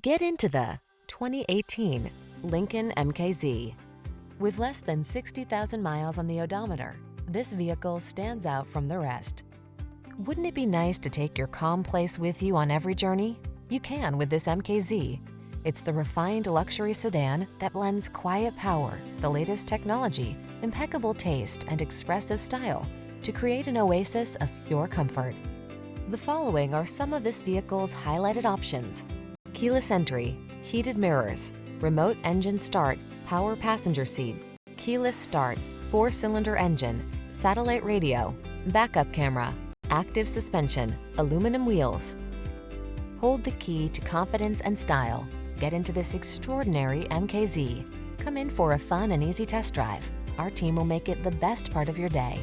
Get into the 2018 Lincoln MKZ. With less than 60,000 miles on the odometer, this vehicle stands out from the rest. Wouldn't it be nice to take your calm place with you on every journey? You can with this MKZ. It's the refined luxury sedan that blends quiet power, the latest technology, impeccable taste, and expressive style to create an oasis of pure comfort. The following are some of this vehicle's highlighted options: keyless entry, heated mirrors, remote engine start, power passenger seat, keyless start, 4-cylinder engine, satellite radio, backup camera, active suspension, aluminum wheels. Hold the key to confidence and style. Get into this extraordinary MKZ. Come in for a fun and easy test drive. Our team will make it the best part of your day.